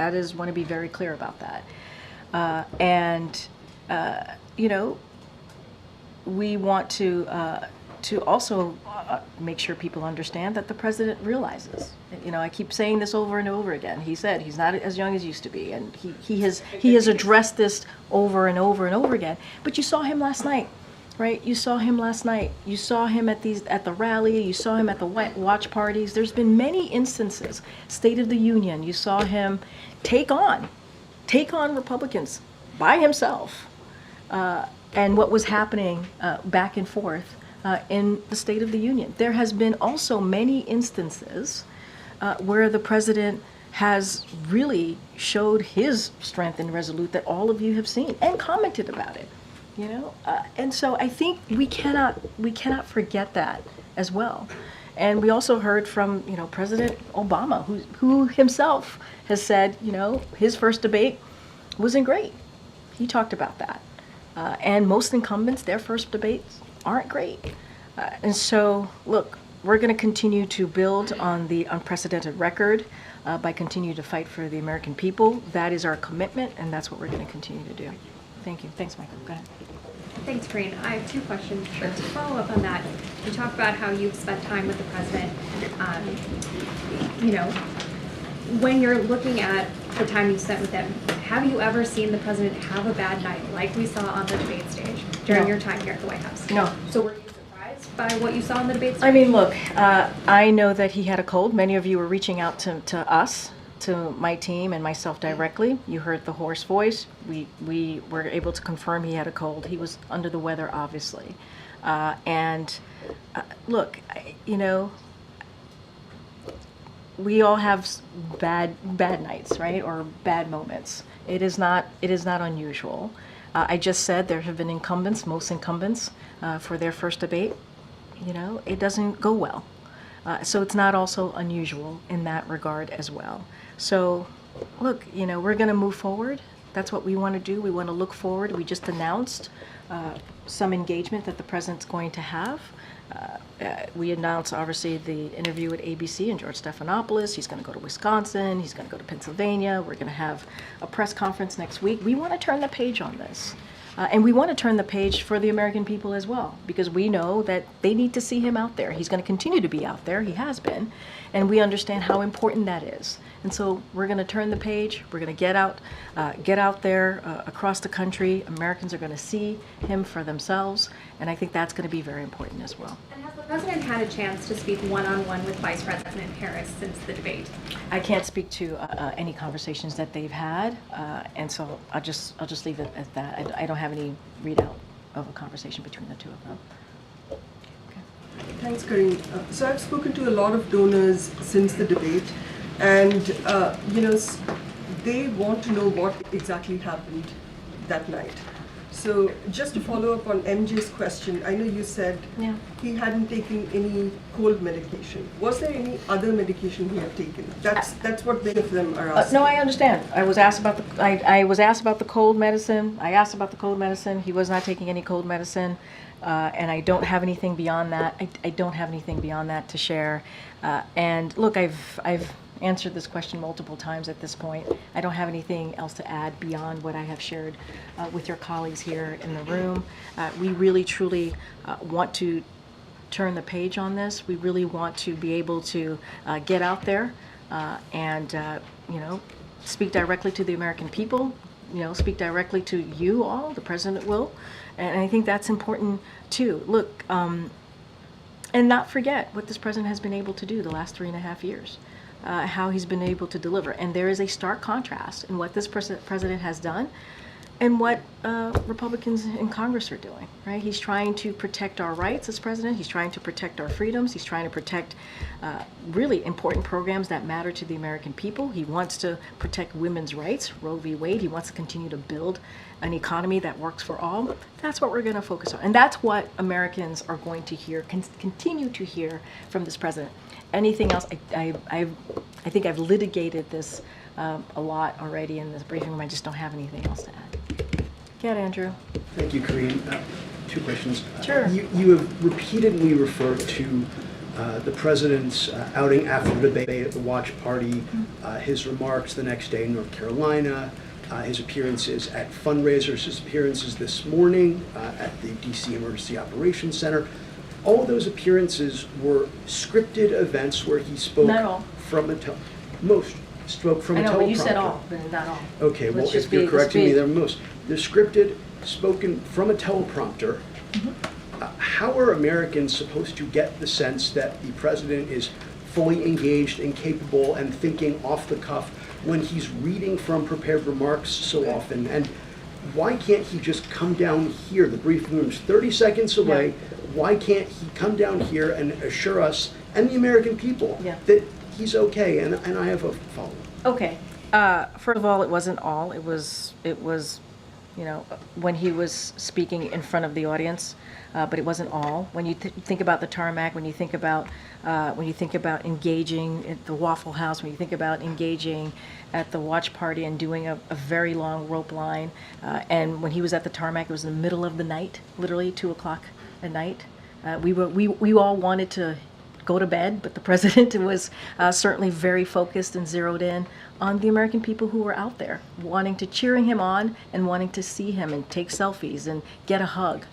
Want to be very clear about that. And, you know, we want to also make sure people understand that the president realizes. You know, I keep saying this over and over again. He said he's not as young as he used to be, and he has addressed this over and over and over again. But you saw him last night, right? You saw him last night. You saw him at the rally. You saw him at the watch parties. There's been many instances. State of the Union. You saw him take on Republicans by himself. And what was happening back and forth in the State of the Union. There has been also many instances where the president has really showed his strength and resolute that all of you have seen and commented about it. You know, and so I think we cannot forget that as well. And we also heard from, you know, President Obama, who himself has said, you know, his first debate wasn't great. He talked about that. And most incumbents, their first debates aren't great. And so, look, we're going to continue to build on the unprecedented record by continuing to fight for the American people. That is our commitment, and that's what we're going to continue to do. Thank you. Thanks, Michael. Go ahead. Thanks, Corinne. I have two questions. But to follow up on that, you talked about how you've spent time with the president. You know, when you're looking at the time you spent with him, have you ever seen the president have a bad night like we saw on the debate stage during your time here at the White House? No. So were you surprised by what you saw on the debate stage? I mean, look, I know that he had a cold. Many of you were reaching out to us, to my team and myself directly. You heard the hoarse voice. We were able to confirm he had a cold. He was under the weather, obviously. Look, you know, we all have bad nights, right, or bad moments. It is not unusual. I just said there have been incumbents, most incumbents, for their first debate. You know, it doesn't go well. So it's not also unusual in that regard as well. So, look, you know, we're going to move forward. That's what we want to do. We want to look forward. We just announced some engagement that the president's going to have. We announced, obviously, the interview with ABC and George Stephanopoulos. He's going to go to Wisconsin. He's going to go to Pennsylvania. We're going to have a press conference next week. We want to turn the page on this. And we want to turn the page for the American people as well, because we know that they need to see him out there. He's going to continue to be out there. He has been. And we understand how important that is. And so we're going to turn the page. We're going to get out there across the country. Americans are going to see him for themselves. And I think that's going to be very important as well. And has the president had a chance to speak one-on-one with Vice President Harris since the debate? I can't speak to any conversations that they've had, and so I'll just leave it at that. I don't have any readout of a conversation between the two of them. Thanks, Corinne. So I've spoken to a lot of donors since the debate, and you know, they want to know what exactly happened that night. So just to follow up on MJ's question, I know you said he hadn't taken any cold medication. Was there any other medication he had taken? That's what many of them are asking. No, I understand. I was asked about the cold medicine. I asked about the cold medicine. He was not taking any cold medicine, and I don't have anything beyond that. I don't have anything beyond that to share. And look, I've answered this question multiple times at this point. I don't have anything else to add beyond what I have shared with your colleagues here in the room. We really, truly want to turn the page on this. We really want to be able to get out there and, you know, speak directly to the American people, you know, speak directly to you all, the president will. And I think that's important too. Look, and not forget what this president has been able to do the last 3.5 years. How he's been able to deliver. And there is a stark contrast in what this president has done and what Republicans in Congress are doing, right? He's trying to protect our rights as president. He's trying to protect our freedoms. He's trying to protect really important programs that matter to the American people. He wants to protect women's rights, Roe v. Wade. He wants to continue to build an economy that works for all. That's what we're going to focus on. And that's what Americans are going to hear, continue to hear from this president. Anything else, I think I've litigated this a lot already in this briefing room. I just don't have anything else to add. Go ahead, Andrew. Thank you, Corinne. Two questions. Sure. You have repeatedly referred to the president's outing after the debate at the watch party, his remarks the next day in North Carolina, his appearances at fundraisers, his appearances this morning at the DC Emergency Operations Center. All of those appearances were scripted events where he spoke Not all. from a most spoke from I a know, teleprompter. but you said all, but not all. Okay, well, Let's just if you're be- correcting me, let's they're most. They're scripted, spoken from a teleprompter. How are Americans supposed to get the sense that the president is fully engaged and capable and thinking off the cuff when he's reading from prepared remarks so often? And why can't he just come down here? The briefing room's 30 seconds away. Why can't he come down here and assure us and the American people that he's okay? And I have a follow-up. Okay. First of all, it wasn't all. It was, you know, when he was speaking in front of the audience, but it wasn't all. When you think about the tarmac, when you think about engaging at the Waffle House, when you think about engaging at the watch party and doing a very long rope line, and when he was at the tarmac, it was in the middle of the night, literally 2:00 at night. We all wanted to go to bed, but the president was certainly very focused and zeroed in on the American people who were out there, cheering him on and wanting to see him and take selfies and get a hug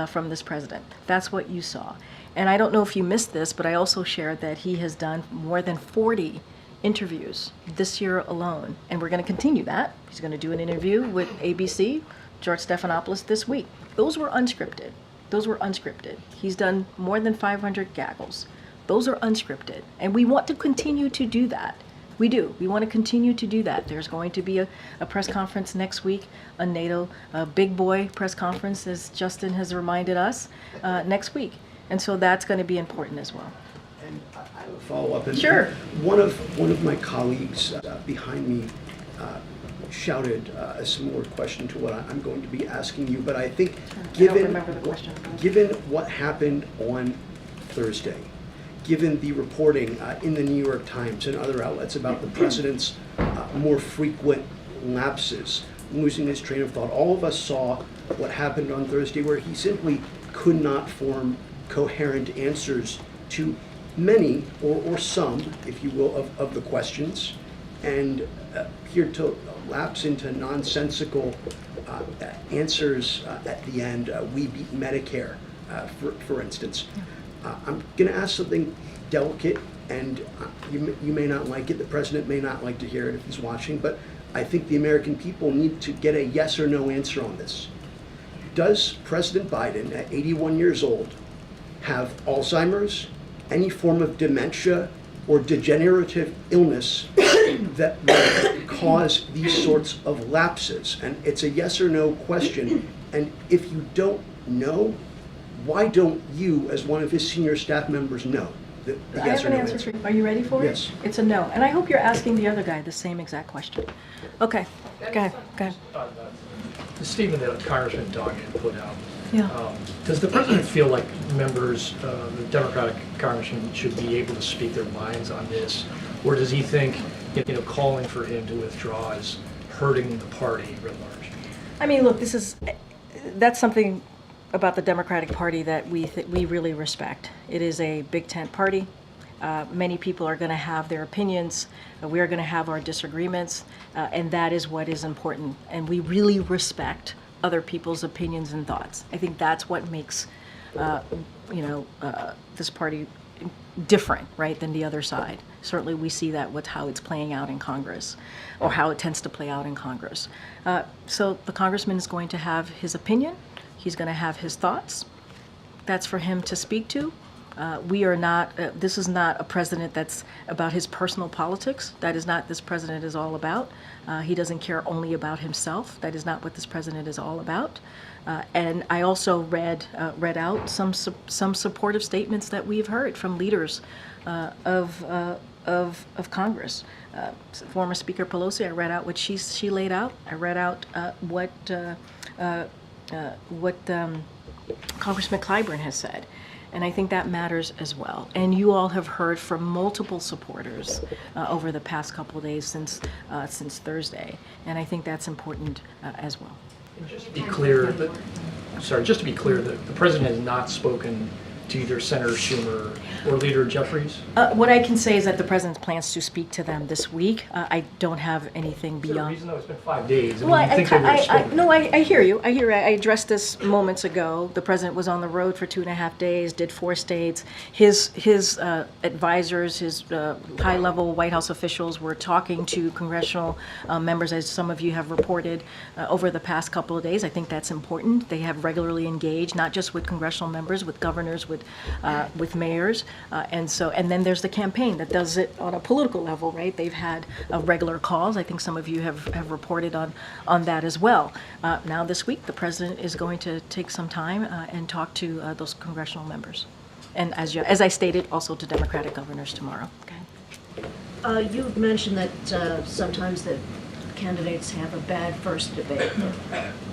from this president. That's what you saw. And I don't know if you missed this, but I also shared that he has done more than 40 interviews this year alone, and we're going to continue that. He's going to do an interview with ABC, George Stephanopoulos, this week. Those were unscripted. He's done more than 500 gaggles. Those are unscripted, and we want to continue to do that. We do. We want to continue to do that. There's going to be a press conference next week, a NATO big boy press conference, as Justin has reminded us, next week. And so that's going to be important as well. And I have a follow-up. Sure. One of my colleagues behind me shouted a similar question to what I'm going to be asking you, but I think given what happened on Thursday, given the reporting in the New York Times and other outlets about the president's more frequent lapses, losing his train of thought, all of us saw what happened on Thursday where he simply could not form coherent answers to many or some, if you will, of the questions, and appeared to lapse into nonsensical answers at the end. We beat Medicare, for instance. I'm going to ask something delicate, and you may not like it. The president may not like to hear it if he's watching, but I think the American people need to get a yes or no answer on this. Does President Biden, at 81 years old, have Alzheimer's, any form of dementia, or degenerative illness that would cause these sorts of lapses? And it's a yes or no question. And if you don't know, why don't you, as one of his senior staff members, know the I yes have or an no answer answer? for you. Are you ready for it? Yes. It's a no. And I hope you're asking the other guy the same exact question. Okay. Go ahead. The statement that Congressman Doggett put out. Yeah. Does the president feel like members, the Democratic congressmen, should be able to speak their minds on this, or does he think, calling for him to withdraw is hurting the party writ large? I mean, look, that's something about the Democratic Party that we really respect. It is a big tent party. Many people are going to have their opinions. We are going to have our disagreements, and that is what is important. And we really respect other people's opinions and thoughts. I think that's what makes, this party different, right, than the other side. Certainly, we see that with how it's playing out in Congress, or how it tends to play out in Congress. So the congressman is going to have his opinion. He's going to have his thoughts. That's for him to speak to. We are not, this is not a president that's about his personal politics. That is not this president is all about. He doesn't care only about himself. That is not what this president is all about. And I also read out some supportive statements that we've heard from leaders of Congress. Former Speaker Pelosi, I read out what she laid out. I read out what Congressman Clyburn has said. And I think that matters as well. And you all have heard from multiple supporters over the past couple of days since Thursday. And I think that's important as well. Just to be clear, the president has not spoken to either Senator Schumer or Leader Jeffries? What I can say is that the president plans to speak to them this week. I don't have anything Is there a beyond. reason though it's been 5 days? I mean, Well, you'd think they would have spoken. no, I hear you. I hear. I addressed this moments ago. The president was on the road for 2.5 days, did 4 states. His advisors, his high-level White House officials were talking to congressional members, as some of you have reported over the past couple of days. I think that's important. They have regularly engaged, not just with congressional members, with governors, with mayors, and then there's the campaign that does it on a political level, right? They've had regular calls. I think some of you have reported on that as well. Now this week, the president is going to take some time and talk to those congressional members, and as I stated, also to Democratic governors tomorrow. Okay. You've mentioned that sometimes the candidates have a bad first debate.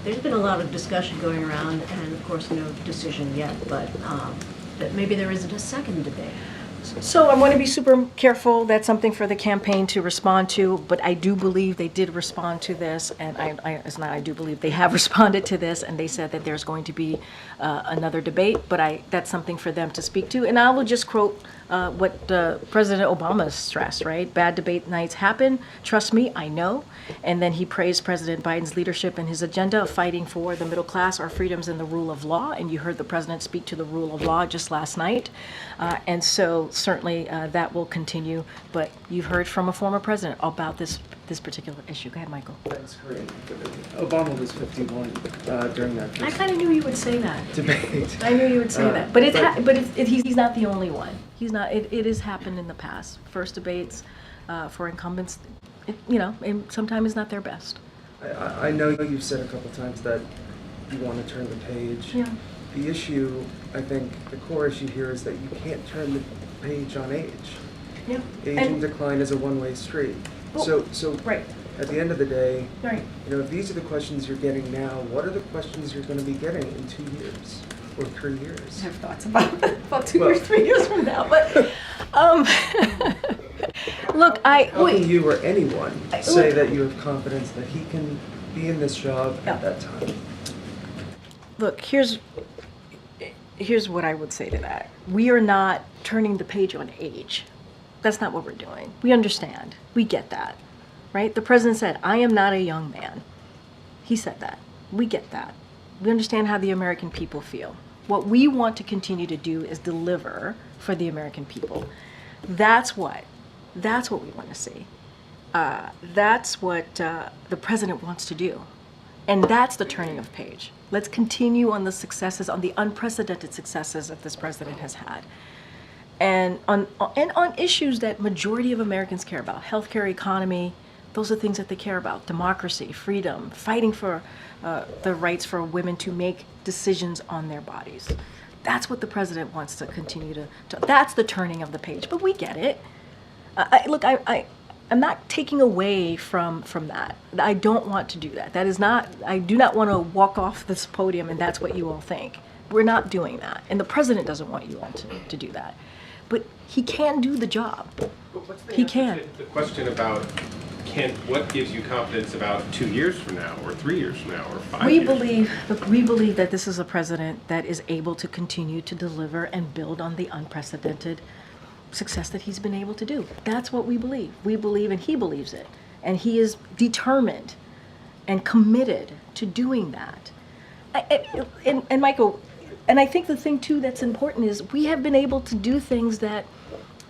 There's been a lot of discussion going around, and of course, no decision yet, but that maybe there isn't a second debate. So I want to be super careful. That's something for the campaign to respond to, but I do believe they did respond to this, and I do believe they have responded to this, and they said that there's going to be another debate, but that's something for them to speak to. And I will just quote what President Obama stressed, right? Bad debate nights happen. Trust me, I know. And then he praised President Biden's leadership and his agenda of fighting for the middle class, our freedoms, and the rule of law. And you heard the president speak to the rule of law just last night. And so certainly that will continue. But you've heard from a former president about this particular issue. Go ahead, Michael. That's great. Obama was 51 during that I kind of knew you would say that. debate. I knew you would say that. But he's not the only one. He's not. It has happened in the past. First debates for incumbents, sometimes it's not their best. I know you've said a couple times that you want to turn the page. Yeah. The issue, I think, the core issue here is that you can't turn the page on age. Yeah. Aging decline is a one-way street. So right. At the end of the day, Right. if these are the questions you're getting now, what are the questions you're going to be getting in 2 years or 3 years? I have thoughts about 2 or 3 years from now, but look, How can you or anyone say that you have confidence that he can be in this job at that time? Look, here's what I would say to that. We are not turning the page on age. That's not what we're doing. We understand. We get that, right? The president said, "I am not a young man." He said that. We get that. We understand how the American people feel. What we want to continue to do is deliver for the American people. That's what we want to see. That's what the president wants to do. And that's the turning of page. Let's continue on the successes, on the unprecedented successes that this president has had. And on issues that majority of Americans care about, healthcare, economy, those are things that they care about. Democracy, freedom, fighting for the rights for women to make decisions on their bodies. That's what the president wants to continue to that's the turning of the page. But we get it. I'm not taking away from that. I don't want to do that. I do not want to walk off this podium and that's what you all think. We're not doing that. And the president doesn't want you all to do that. But he can do the job. He can. The question about what gives you confidence about 2 years from now, or 3 years from now, or 5 years? We believe that this is a president that is able to continue to deliver and build on the unprecedented success that he's been able to do. That's what we believe. We believe, and he believes it. And he is determined and committed to doing that. And Michael, and I think the thing too that's important is we have been able to do things that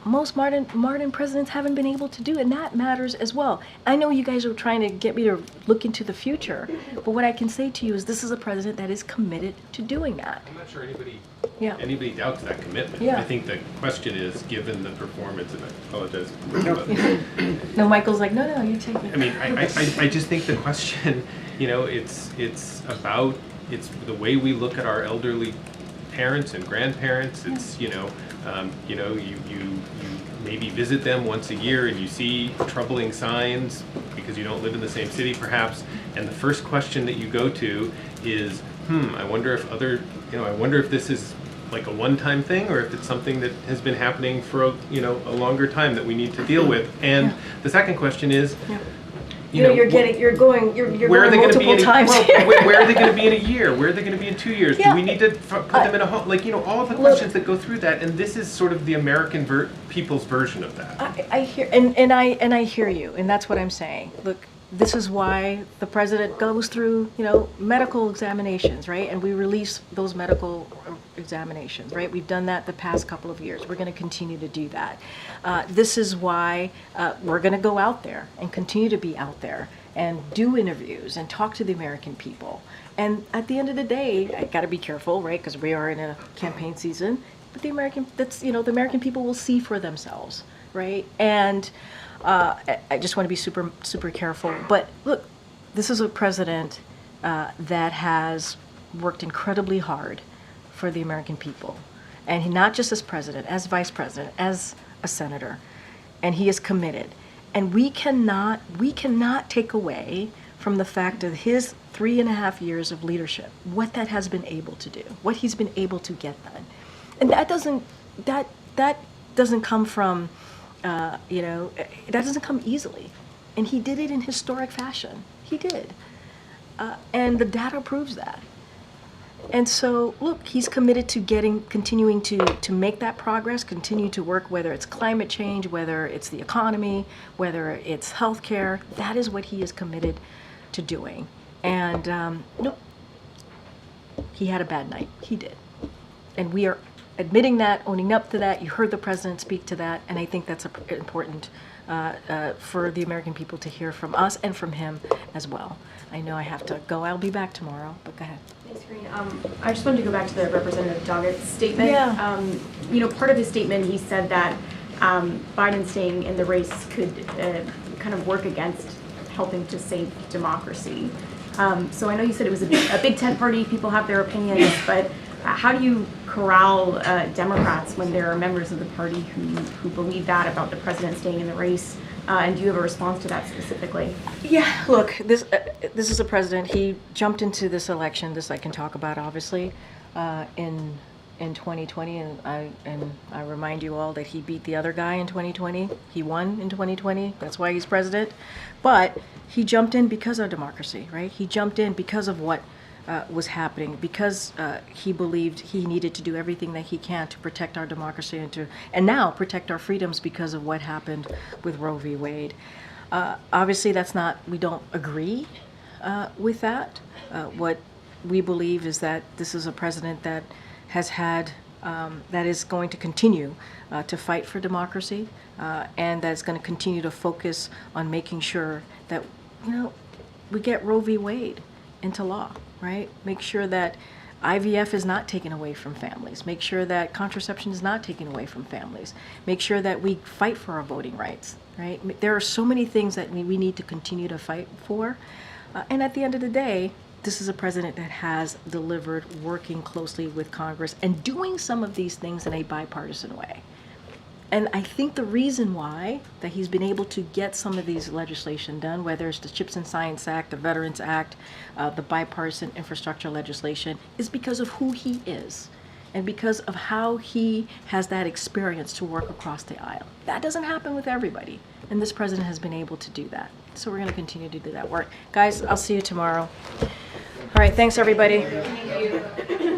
most modern presidents haven't been able to do, and that matters as well. I know you guys are trying to get me to look into the future, but what I can say to you is this is a president that is committed to doing that. I'm not sure anybody Yeah. doubts that commitment. Yeah. I think the question is, given the performance, and I apologize. No, Michael's like, no, you take it. I mean, I just think the question, it's about, it's the way we look at our elderly parents and grandparents. It's, you maybe visit them once a year and you see troubling signs because you don't live in the same city perhaps, and the first question that you go to is, I wonder if this is like a one-time thing or if it's something that has been happening for a longer time that we need to deal with. And the second question is, You know, you're going where are they going to be multiple times here. where are they going to be in a year? Where are they going to be in 2 years? Yeah. Do we need to put them in a home? Like, you know, all of the questions that go through that, and this is sort of the American people's version of that. I hear, and I hear you, and that's what I'm saying. Look, this is why the president goes through, you know, medical examinations, right? And we release those medical examinations, right? We've done that the past couple of years. We're going to continue to do that. This is why we're going to go out there and continue to be out there and do interviews and talk to the American people. And at the end of the day, I got to be careful, right? Because we are in a campaign season. But the American people will see for themselves, right? And I just want to be super, super careful. But look, this is a president that has worked incredibly hard for the American people. And he, not just as president, as vice president, as a senator. And he is committed. And we cannot take away from the fact of his 3.5 years of leadership, what that has been able to do, what he's been able to get done. And that doesn't come from, you know, that doesn't come easily. And he did it in historic fashion. He did. And the data proves that. And so, look, he's committed to continuing to make that progress, continue to work, whether it's climate change, whether it's the economy, whether it's healthcare. That is what he is committed to doing. And, nope, he had a bad night. He did. And we are admitting that, owning up to that. You heard the president speak to that, and I think that's important for the American people to hear from us and from him as well. I know I have to go. I'll be back tomorrow, but go ahead. Thanks, Karine. I just wanted to go back to the Representative Doggett's statement. Yeah. You know, part of his statement, he said that Biden staying in the race could kind of work against helping to save democracy. So I know you said it was a big tent party, people have their opinions, but how do you corral Democrats when there are members of the party who believe that about the president staying in the race? And do you have a response to that specifically? Yeah, look, this is a president. He jumped into this election. This I can talk about, obviously, in 2020, and I remind you all that he beat the other guy in 2020. He won in 2020. That's why he's president. But he jumped in because of democracy, right? He jumped in because of what was happening, because he believed he needed to do everything that he can to protect our democracy and now protect our freedoms because of what happened with Roe v. Wade. Obviously, we don't agree with that. What we believe is that this is a president that has had, that is going to continue to fight for democracy, and that's going to continue to focus on making sure that, you know, we get Roe v. Wade into law, right? Make sure that IVF is not taken away from families. Make sure that contraception is not taken away from families. Make sure that we fight for our voting rights, right? There are so many things that we need to continue to fight for. And at the end of the day, this is a president that has delivered, working closely with Congress and doing some of these things in a bipartisan way. And I think the reason why that he's been able to get some of these legislation done, whether it's the CHIPS and Science Act, the Veterans Act, the bipartisan infrastructure legislation, is because of who he is and because of how he has that experience to work across the aisle. That doesn't happen with everybody, and this president has been able to do that. So we're going to continue to do that work. Guys, I'll see you tomorrow. All right, thanks, everybody. Thank you.